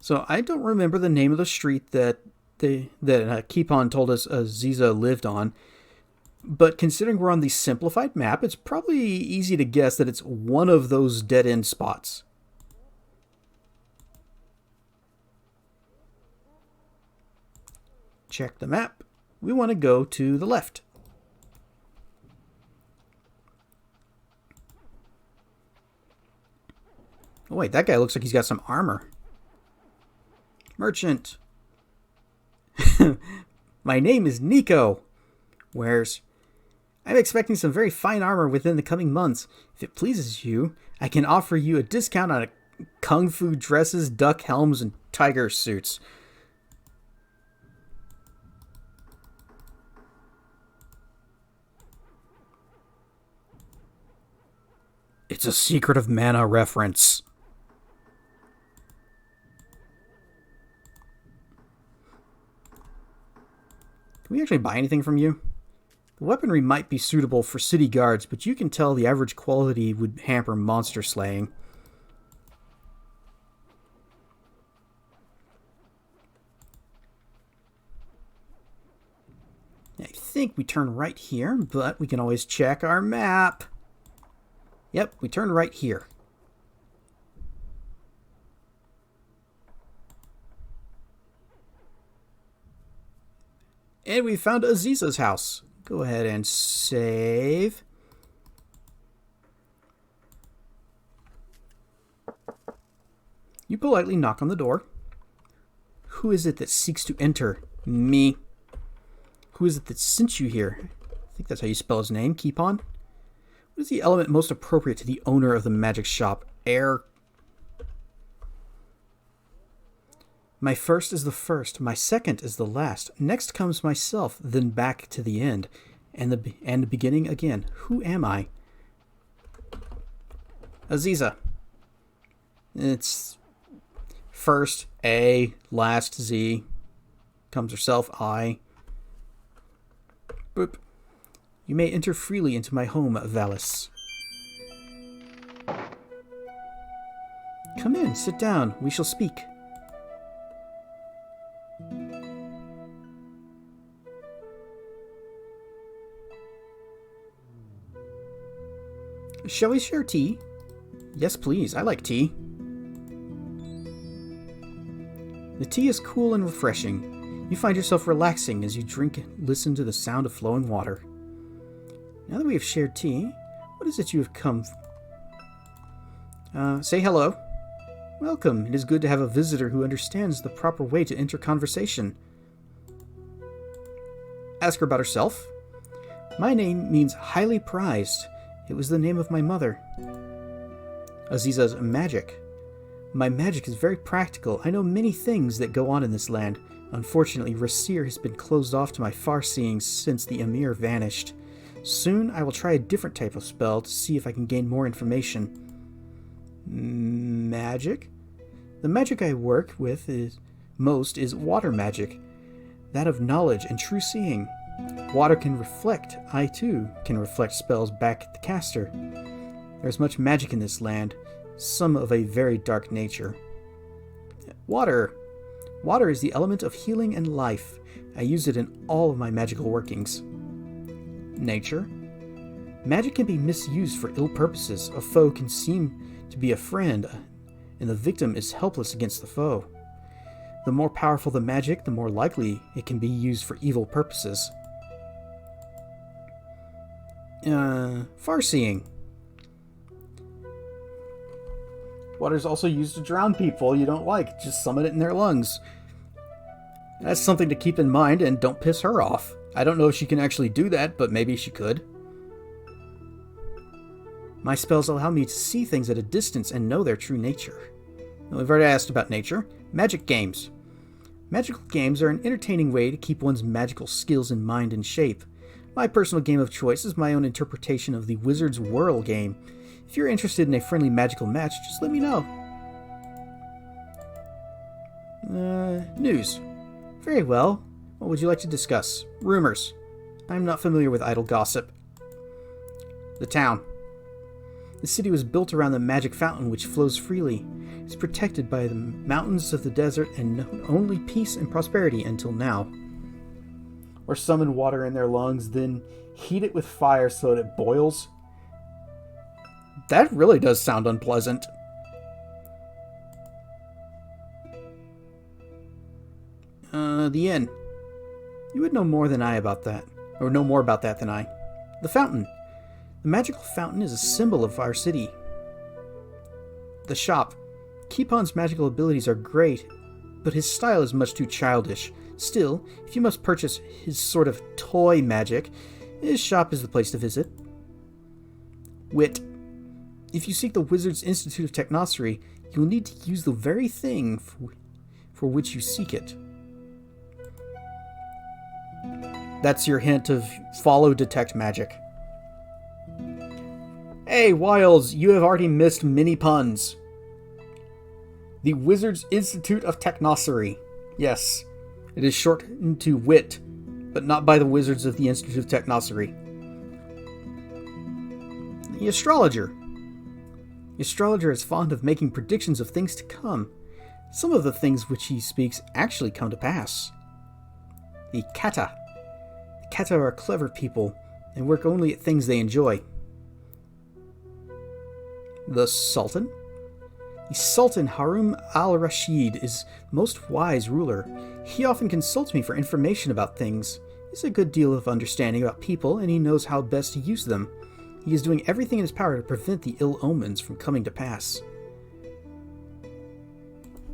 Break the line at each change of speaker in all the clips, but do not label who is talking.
So I don't remember the name of the street that Keepon told us Aziza lived on, but considering we're on the simplified map, it's probably easy to guess that it's one of those dead end spots. Check the map. We want to go to the left. Oh wait, that guy looks like he's got some armor. Merchant. My name is Nico. Wares. I'm expecting some very fine armor within the coming months. If it pleases you, I can offer you a discount on kung fu dresses, duck helms, and tiger suits. It's a Secret of Mana reference. Can we actually buy anything from you? The weaponry might be suitable for city guards, but you can tell the average quality would hamper monster slaying. I think we turn right here, but we can always check our map. Yep, we turn right here. And we found Aziza's house. Go ahead and save. You politely knock on the door. Who is it that seeks to enter? Me. Who is it that sent you here? I think that's how you spell his name. Keepon. What is the element most appropriate to the owner of the magic shop? Air. My first is the first, my second is the last. Next comes myself, then back to the end, and the beginning again. Who am I? Aziza. It's first A, last Z. Comes herself I. Boop. You may enter freely into my home, Valis. Come in, sit down. We shall speak. Shall we share tea? Yes, please. I like tea. The tea is cool and refreshing. You find yourself relaxing as you drink and listen to the sound of flowing water. Now that we have shared tea, what is it you have come for? Say hello. Welcome. It is good to have a visitor who understands the proper way to enter conversation. Ask her about herself. My name means highly prized. It was the name of my mother. Aziza's magic. My magic is very practical. I know many things that go on in this land. Unfortunately, Rasir has been closed off to my far-seeing since the Emir vanished. Soon, I will try a different type of spell to see if I can gain more information. Magic? The magic I work with is water magic. That of knowledge and true seeing. Water can reflect. I, too, can reflect spells back at the caster. There is much magic in this land, some of a very dark nature. Water. Water is the element of healing and life. I use it in all of my magical workings. Nature. Magic can be misused for ill purposes. A foe can seem to be a friend, and the victim is helpless against the foe. The more powerful the magic, the more likely it can be used for evil purposes. Farseeing. Water is also used to drown people you don't like. Just summon it in their lungs. That's something to keep in mind, and don't piss her off. I don't know if she can actually do that, but maybe she could. My spells allow me to see things at a distance and know their true nature. Now, we've already asked about nature. Magic games. Magical games are an entertaining way to keep one's magical skills in mind and shape. My personal game of choice is my own interpretation of the Wizard's Whirl game. If you're interested in a friendly magical match, just let me know. News. Very well. What would you like to discuss? Rumors. I'm not familiar with idle gossip. The town. The city was built around the magic fountain which flows freely. It's protected by the mountains of the desert and known only peace and prosperity until now. Or summon water in their lungs, then heat it with fire so that it boils. That really does sound unpleasant. The inn. You would know more than I about that, or know more about that than I. The fountain. The magical fountain is a symbol of our city. The shop. Keepon's magical abilities are great, but his style is much too childish. Still, if you must purchase his sort of toy magic, his shop is the place to visit. Wit. If you seek the Wizard's Institute of Technosophy, you will need to use the very thing for which you seek it. That's your hint of follow detect magic. Hey, Wiles, you have already missed many puns. The Wizard's Institute of Technosophy. Yes, it is shortened to WIT, but not by the Wizards of the Institute of Technosophy. The Astrologer. The astrologer is fond of making predictions of things to come. Some of the things which he speaks actually come to pass. The Kata. The Kata are clever people and work only at things they enjoy. The Sultan. The Sultan Harun al-Rashid is the most wise ruler. He often consults me for information about things. He has a good deal of understanding about people, and he knows how best to use them. He is doing everything in his power to prevent the ill omens from coming to pass.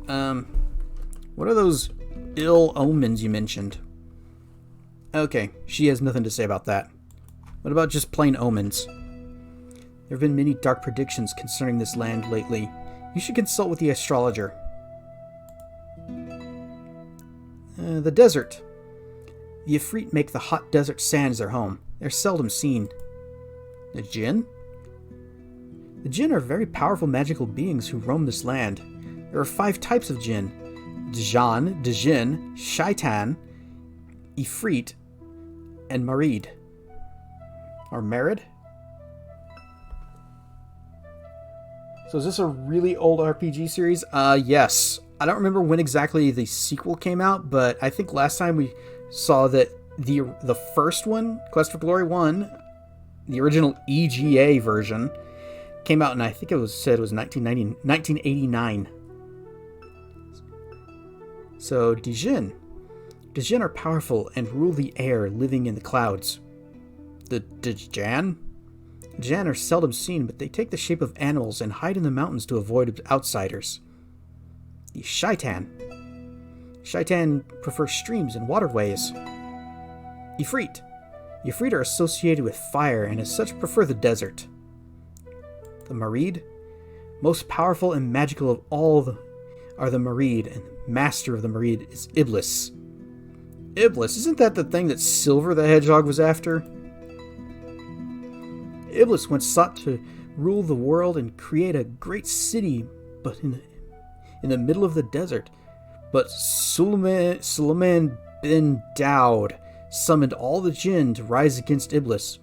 What are those ill omens you mentioned? Okay, she has nothing to say about that. What about just plain omens? There have been many dark predictions concerning this land lately. You should consult with the astrologer. The desert. The Ifrit make the hot desert sands their home. They're seldom seen. The Jinn? The Jinn are very powerful magical beings who roam this land. There are 5 types of Jinn. Djinn, Djinn, Shaitan, Ifrit, and Marid. Or Marid? So is this a really old RPG series? Yes. I don't remember when exactly the sequel came out, but I think last time we saw that the first one, Quest for Glory 1, the original EGA version, came out, and I think it was 1989. So, Djinn. Djinn are powerful and rule the air, living in the clouds. The Djinn? Djinn are seldom seen, but they take the shape of animals and hide in the mountains to avoid outsiders. The Shaitan. Shaitan prefer streams and waterways. Ifrit. The Ifrit are associated with fire and as such prefer the desert. The Marid. Most powerful and magical of all are the Marid, and master of the Marid is Iblis. Iblis, isn't that the thing that Silver the Hedgehog was after? Iblis once sought to rule the world and create a great city, but in the middle of the desert. But Suleiman bin Daud summoned all the Jinn to rise against Iblis.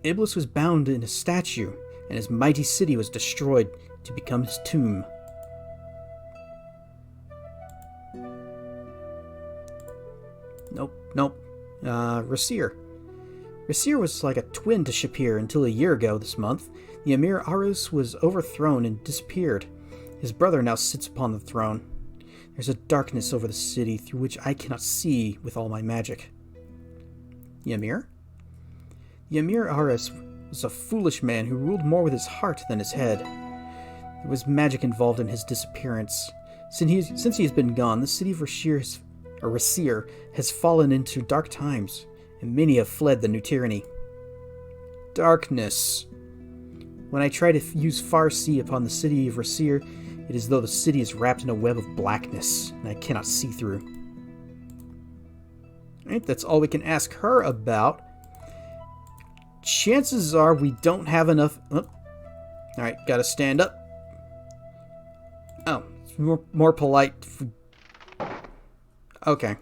Iblis was bound in a statue, and his mighty city was destroyed to become his tomb. Nope. Rasir. Rasir was like a twin to Shapir until a year ago this month. The Emir Arus was overthrown and disappeared. His brother now sits upon the throne. There's a darkness over the city through which I cannot see with all my magic. The Emir? The Emir Arus was a foolish man who ruled more with his heart than his head. There was magic involved in his disappearance. Since he has been gone, the city of Rasir has fallen into dark times, and many have fled the new tyranny. Darkness. When I try to use Farsi upon the city of Rasir, it is as though the city is wrapped in a web of blackness, and I cannot see through. Alright, that's all we can ask her about. Chances are we don't have enough... Oh. Alright, gotta stand up. Oh, it's more polite. Okay.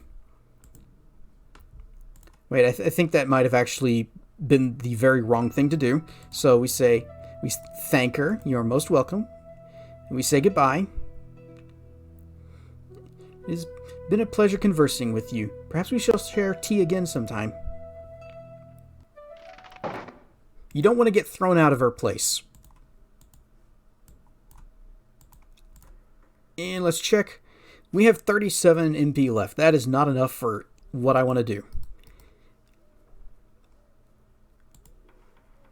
Wait, I think that might have actually been the very wrong thing to do. So we say, We thank her. You are most welcome. And we say goodbye. It has been a pleasure conversing with you. Perhaps we shall share tea again sometime. You don't want to get thrown out of her place. And let's check. We have 37 MP left. That is not enough for what I want to do.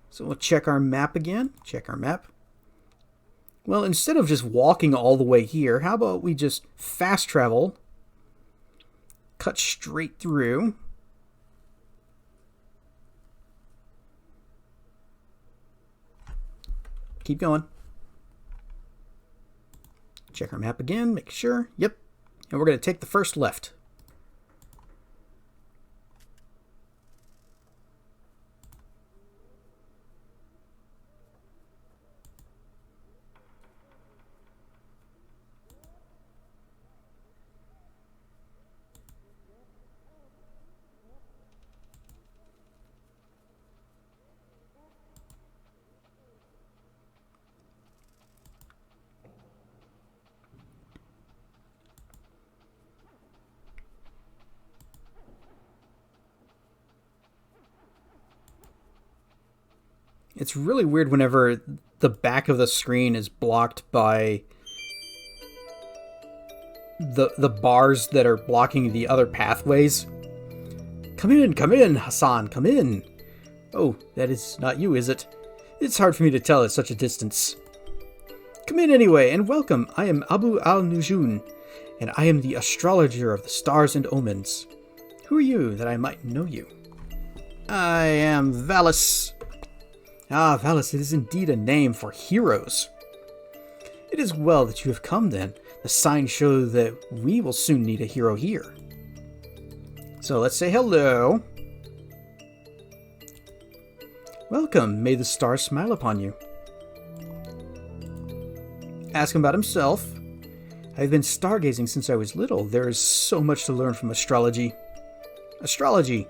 So we'll check our map again. Check our map. Well, instead of just walking all the way here, how about we just fast travel, cut straight through, keep going, check our map again, make sure, yep, and we're going to take the first left. It's really weird whenever the back of the screen is blocked by the bars that are blocking the other pathways. Come in, Hassan, come in. Oh, that is not you, is it? It's hard for me to tell at such a distance. Come in anyway, and welcome. I am Abu al-Nujun, and I am the astrologer of the stars and omens. Who are you, that I might know you? I am Valis. Ah, Valis, it is indeed a name for heroes. It is well that you have come then. The signs show that we will soon need a hero here. So let's say hello. Welcome, may the stars smile upon you. Ask him about himself. I've been stargazing since I was little. There is so much to learn from astrology. Astrology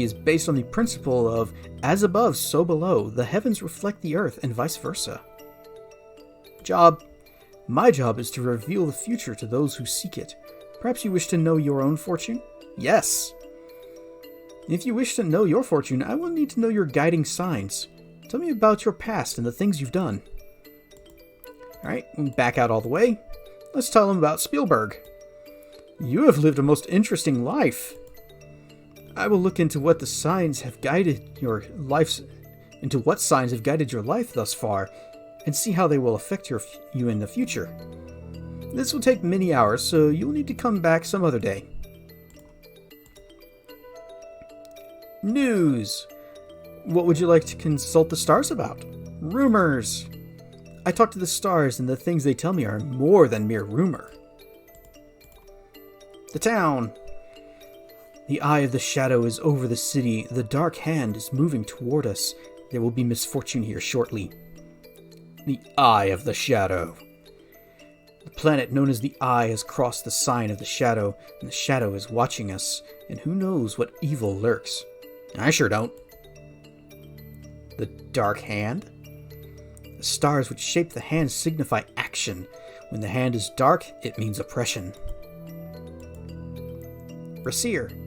is based on the principle of as above, so below. The heavens reflect the earth and vice versa. Job. My job is to reveal the future to those who seek it. Perhaps you wish to know your own fortune? Yes. If you wish to know your fortune, I will need to know your guiding signs. Tell me about your past and the things you've done. Alright, back out all the way. Let's tell him about Spielberg. You have lived a most interesting life. I will look into what signs have guided your life thus far, and see how they will affect you in the future. This will take many hours, so you'll need to come back some other day. News. What would you like to consult the stars about? Rumors. I talk to the stars, and the things they tell me are more than mere rumor. The town. The eye of the shadow is over the city. The dark hand is moving toward us. There will be misfortune here shortly. The eye of the shadow. The planet known as the Eye has crossed the sign of the shadow, and the shadow is watching us, and who knows what evil lurks. I sure don't. The dark hand? The stars which shape the hand signify action. When the hand is dark, it means oppression. Rasir.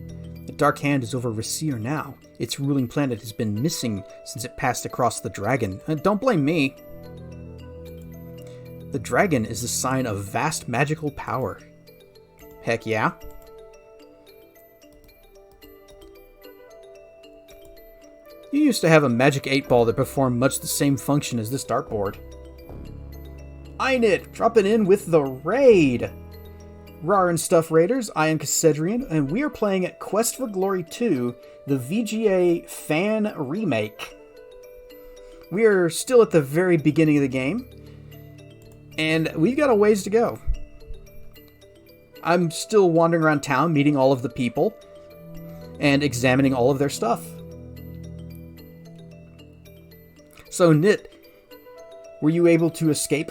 The dark hand is over Rasir now. Its ruling planet has been missing since it passed across the dragon. Don't blame me. The dragon is a sign of vast magical power. Heck yeah. You used to have a magic 8-ball that performed much the same function as this dartboard. Einit, dropping in with the raid! Rar and Stuff Raiders, I am Cassedrian, and we are playing at Quest for Glory 2, the VGA fan remake. We are still at the very beginning of the game, and we've got a ways to go. I'm still wandering around town, meeting all of the people, and examining all of their stuff. So, Nit, were you able to escape?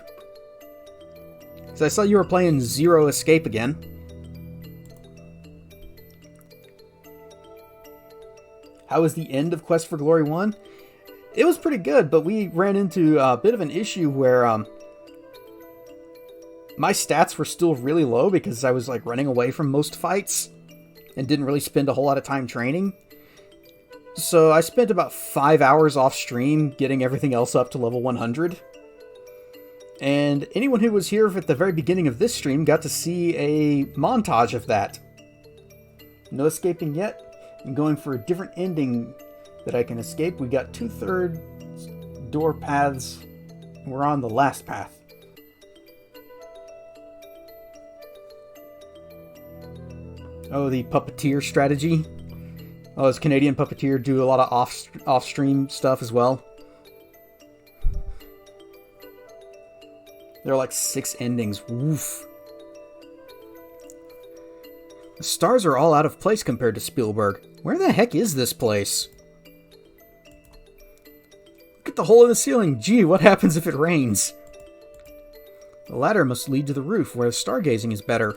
Because I saw you were playing Zero Escape again. How was the end of Quest for Glory 1? It was pretty good, but we ran into a bit of an issue where my stats were still really low because I was like running away from most fights and didn't really spend a whole lot of time training. So I spent about 5 hours off stream getting everything else up to level 100. And anyone who was here at the very beginning of this stream got to see a montage of that. No escaping yet. I'm going for a different ending that I can escape. We got 2/3 door paths. We're on the last path. Oh, the puppeteer strategy. Oh, this Canadian puppeteer do a lot of off-stream stuff as well. There are like 6 endings. Woof. The stars are all out of place compared to Spielberg. Where the heck is this place? Look at the hole in the ceiling. Gee, what happens if it rains? The ladder must lead to the roof where stargazing is better.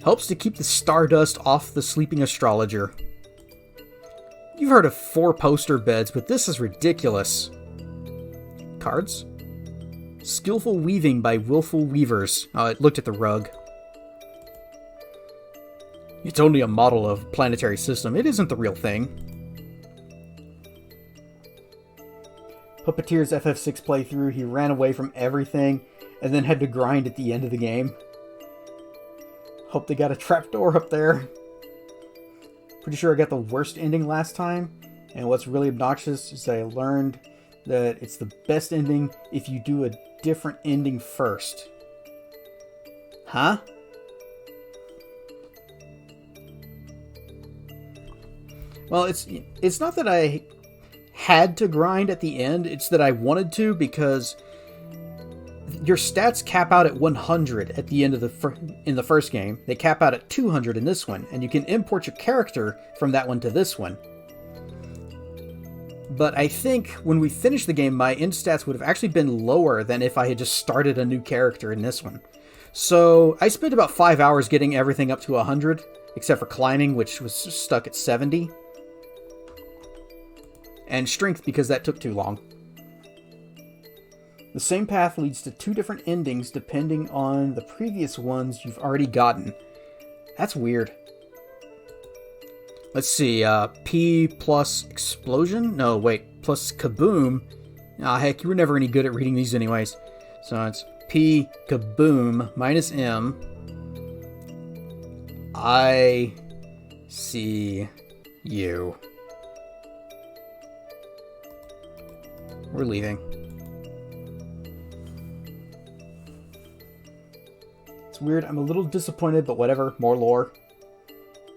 Helps to keep the stardust off the sleeping astrologer. You've heard of 4-poster beds, but this is ridiculous. Cards? Skillful Weaving by Willful Weavers. Oh, it looked at the rug. It's only a model of planetary system. It isn't the real thing. Puppeteer's FF6 playthrough, he ran away from everything and then had to grind at the end of the game. Hope they got a trapdoor up there. Pretty sure I got the worst ending last time. And what's really obnoxious is that I learned that it's the best ending if you do a different ending first. Huh? Well, it's not that I had to grind at the end, it's that I wanted to because your stats cap out at 100 at the end of in the first game. They cap out at 200 in this one, and you can import your character from that one to this one. But I think when we finished the game, my end stats would have actually been lower than if I had just started a new character in this one. So I spent about 5 hours getting everything up to 100, except for climbing, which was stuck at 70. And strength, because that took too long. The same path leads to 2 different endings depending on the previous ones you've already gotten. That's weird. Let's see, P plus explosion? No, wait, plus kaboom. Ah, heck, you were never any good at reading these anyways. So it's P kaboom minus M. I see you. We're leaving. It's weird, I'm a little disappointed, but whatever, more lore.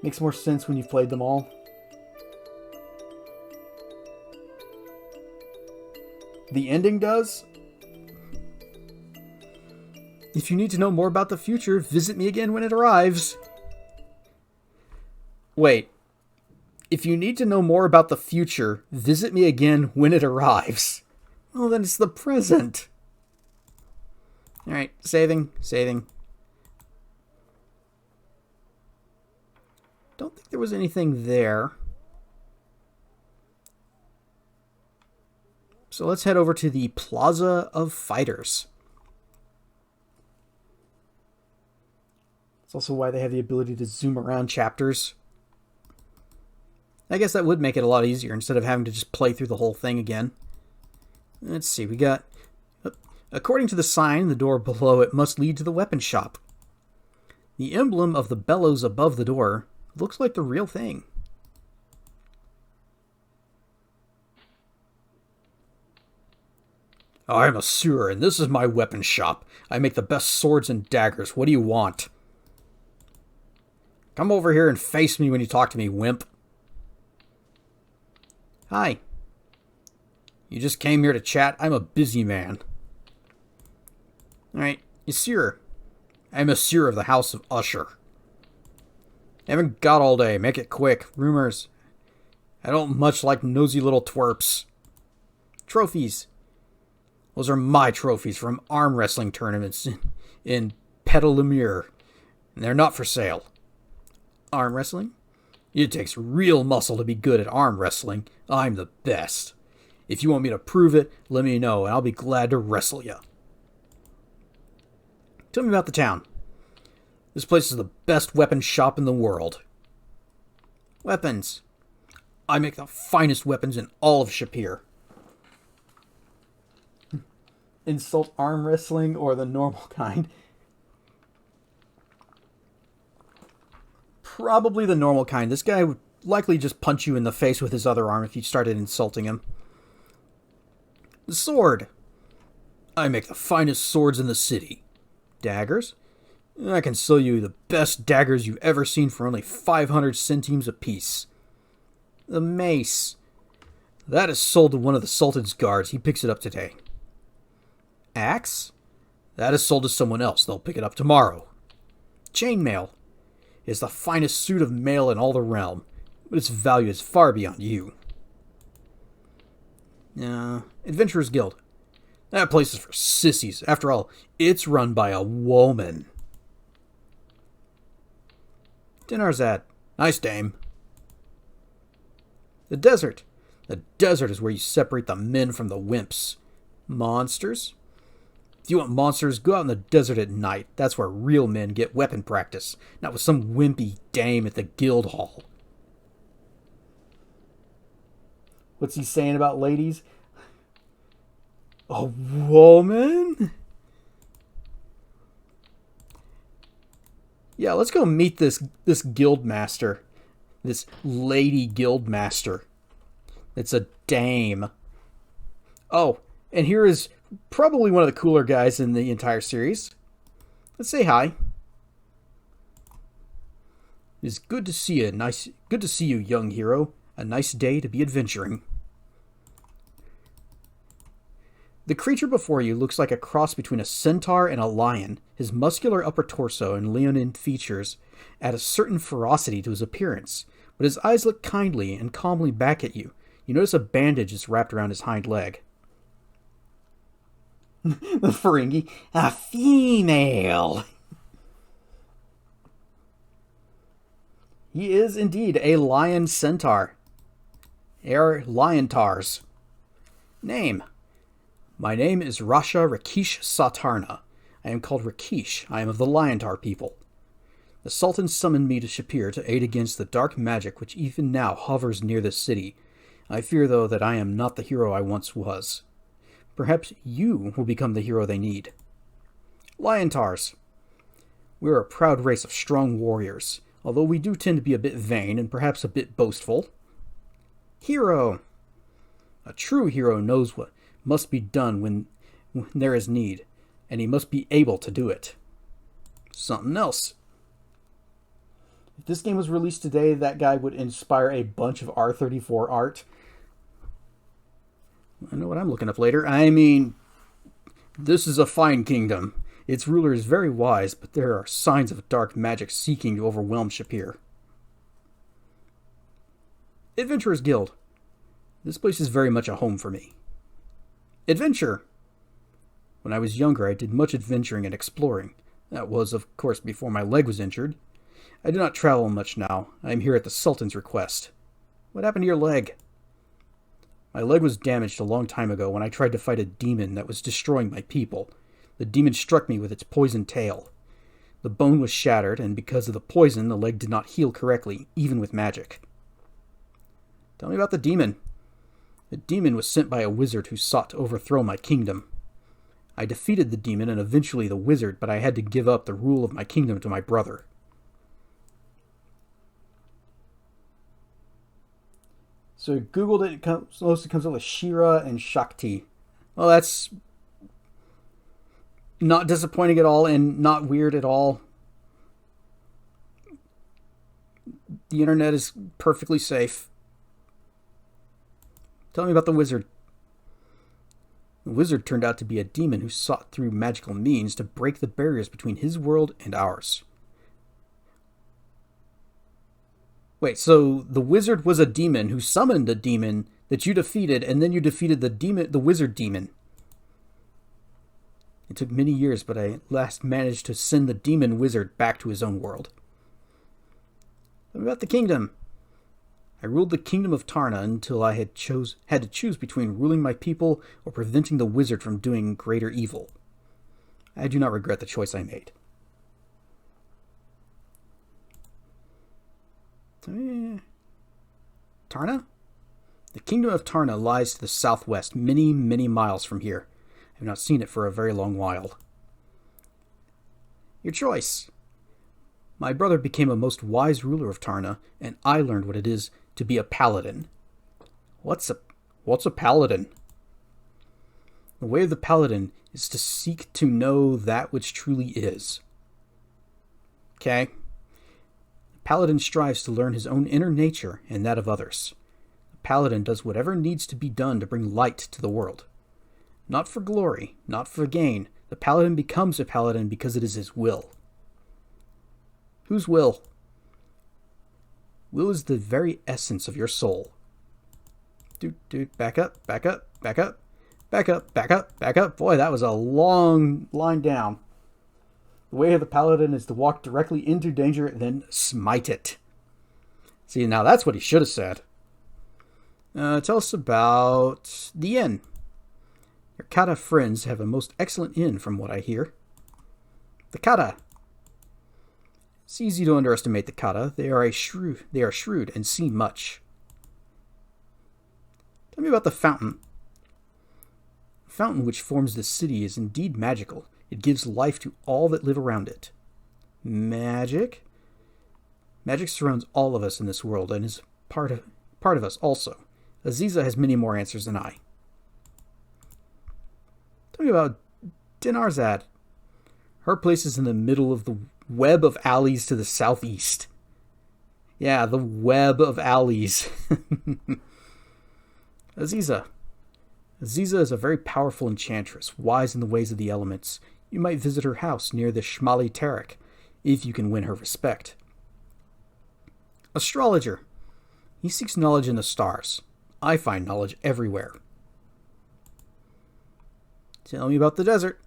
Makes more sense when you've played them all. The ending does. If you need to know more about the future, visit me again when it arrives. Wait. If you need to know more about the future, visit me again when it arrives. Well, then it's the present. Alright, saving. Don't think there was anything there. So let's head over to the Plaza of Fighters. That's also why they have the ability to zoom around chapters. I guess that would make it a lot easier instead of having to just play through the whole thing again. Let's see, we got... According to the sign, the door below it must lead to the weapon shop. The emblem of the bellows above the door looks like the real thing. I'm a sewer, and this is my weapon shop. I make the best swords and daggers. What do you want? Come over here and face me when you talk to me, wimp. Hi. You just came here to chat? I'm a busy man. Alright, Monsieur. I'm Monsieur of the House of Usher. Haven't got all day. Make it quick. Rumors. I don't much like nosy little twerps. Trophies. Those are my trophies from arm wrestling tournaments in Petalumir. And they're not for sale. Arm wrestling? It takes real muscle to be good at arm wrestling. I'm the best. If you want me to prove it, let me know, and I'll be glad to wrestle you. Tell me about the town. This place is the best weapon shop in the world. Weapons. I make the finest weapons in all of Shapeir. Insult arm wrestling or the normal kind? Probably the normal kind. This guy would likely just punch you in the face with his other arm if you started insulting him. The sword. I make the finest swords in the city. Daggers. I can sell you the best daggers you've ever seen for only 500 centimes apiece. The mace. That is sold to one of the Sultan's guards. He picks it up today. Axe. That is sold to someone else. They'll pick it up tomorrow. Chainmail. It's the finest suit of mail in all the realm, but its value is far beyond you. Adventurers Guild. That place is for sissies. After all, it's run by a woman. Dinarzad. Nice dame. The desert. The desert is where you separate the men from the wimps. Monsters. If you want monsters, go out in the desert at night. That's where real men get weapon practice, not with some wimpy dame at the guild hall. What's he saying about ladies? A woman? Yeah, let's go meet this guild master. This lady guild master. It's a dame. Oh, and here is probably one of the cooler guys in the entire series. Let's say hi. It's good to see you. Good to see you, young hero. A nice day to be adventuring. The creature before you looks like a cross between a centaur and a lion. His muscular upper torso and leonine features add a certain ferocity to his appearance, but his eyes look kindly and calmly back at you. You notice a bandage is wrapped around his hind leg. The Ferengi. A female. He is indeed a lion centaur. They are liontars. Name. My name is Rasha Rakesh Satarna. I am called Rakesh. I am of the Liontar people. The Sultan summoned me to Shapeir to aid against the dark magic which even now hovers near this city. I fear, though, that I am not the hero I once was. Perhaps you will become the hero they need. Liontars. We are a proud race of strong warriors, although we do tend to be a bit vain and perhaps a bit boastful. Hero. A true hero knows what must be done when there is need, and he must be able to do it. Something else. If this game was released today, that guy would inspire a bunch of R34 art. I know what I'm looking up later. I mean, this is a fine kingdom. Its ruler is very wise, but there are signs of dark magic seeking to overwhelm Shapeir. Adventurers Guild. This place is very much a home for me. Adventure. When I was younger, I did much adventuring and exploring. That was, of course, before my leg was injured. I do not travel much now. I am here at the Sultan's request. What happened to your leg? My leg was damaged a long time ago when I tried to fight a demon that was destroying my people. The demon struck me with its poisoned tail. The bone was shattered, and because of the poison, the leg did not heal correctly, even with magic. Tell me about the demon. The demon was sent by a wizard who sought to overthrow my kingdom. I defeated the demon and eventually the wizard, but I had to give up the rule of my kingdom to my brother. So I googled it, mostly comes up with Shira and Shakti. Well, that's not disappointing at all and not weird at all. The internet is perfectly safe. Tell me about the wizard. The wizard turned out to be a demon who sought through magical means to break the barriers between his world and ours. Wait, so the wizard was a demon who summoned a demon that you defeated, and then you defeated the wizard demon. It took many years, but I at last managed to send the demon wizard back to his own world. What about the kingdom? I ruled the kingdom of Tarna until I had to choose between ruling my people or preventing the wizard from doing greater evil. I do not regret the choice I made. Tarna? The kingdom of Tarna lies to the southwest, many, many miles from here. I have not seen it for a very long while. Your choice. My brother became a most wise ruler of Tarna, and I learned what it is to be a paladin. What's a paladin? The way of the paladin is to seek to know that which truly is. Okay? The paladin strives to learn his own inner nature and that of others. The paladin does whatever needs to be done to bring light to the world. Not for glory, not for gain. The paladin becomes a paladin because it is his will. Whose will? Will is the very essence of your soul. Back up, back up, back up, back up, back up, back up. Boy, that was a long line down. The way of the paladin is to walk directly into danger and then smite it. See, now that's what he should have said. Tell us about the inn. Your Kata friends have a most excellent inn from what I hear. The Kata. It's easy to underestimate the Kata. They are shrewd and see much. Tell me about the fountain. The fountain which forms the city is indeed magical. It gives life to all that live around it. Magic? Magic surrounds all of us in this world and is part of us also. Aziza has many more answers than I. Tell me about Dinarzad. Her place is in the middle of the web of alleys to the southeast. Yeah, the web of alleys. Aziza. Aziza is a very powerful enchantress, wise in the ways of the elements. You might visit her house near the Shmali Tarek, if you can win her respect. Astrologer. He seeks knowledge in the stars. I find knowledge everywhere. Tell me about the desert.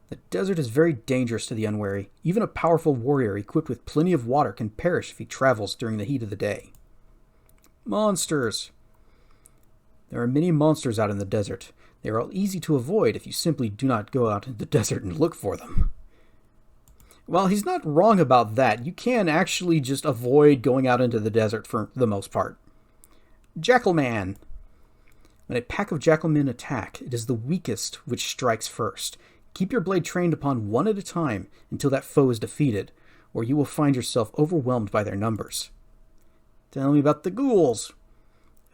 The desert is very dangerous to the unwary. Even a powerful warrior equipped with plenty of water can perish if he travels during the heat of the day. Monsters. There are many monsters out in the desert. They are all easy to avoid if you simply do not go out in the desert and look for them. Well, he's not wrong about that. You can actually just avoid going out into the desert for the most part. Jackalman. When a pack of jackalmen attack, it is the weakest which strikes first. Keep your blade trained upon one at a time until that foe is defeated, or you will find yourself overwhelmed by their numbers. Tell me about the ghouls.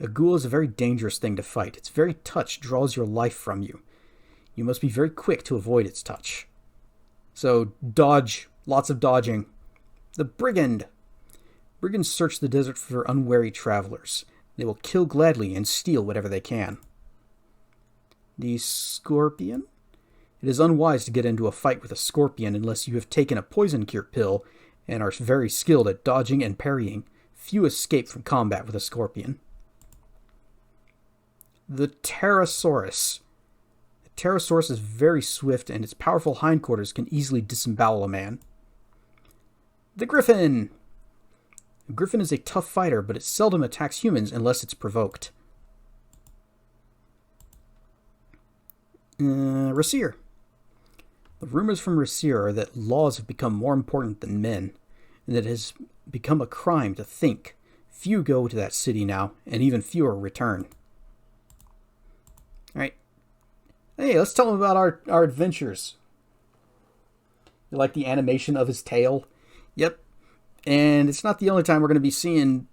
A ghoul is a very dangerous thing to fight. Its very touch draws your life from you. You must be very quick to avoid its touch. So, dodge. Lots of dodging. The brigand. Brigands search the desert for unwary travelers. They will kill gladly and steal whatever they can. The scorpion. It is unwise to get into a fight with a scorpion unless you have taken a poison cure pill and are very skilled at dodging and parrying. Few escape from combat with a scorpion. The Pterosaurus. The Pterosaurus is very swift, and its powerful hindquarters can easily disembowel a man. The Griffin. The Griffin is a tough fighter, but it seldom attacks humans unless it's provoked. Rasir. The rumors from Rasir are that laws have become more important than men, and that it has become a crime to think. Few go to that city now, and even fewer return. Alright. Hey, let's tell them about our adventures. You like the animation of his tail? Yep. And it's not the only time we're going to be seeing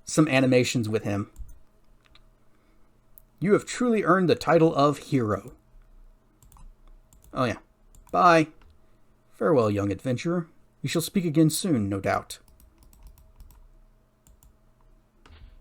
some animations with him. You have truly earned the title of hero. Oh yeah. Bye. Farewell, young adventurer. We shall speak again soon, no doubt.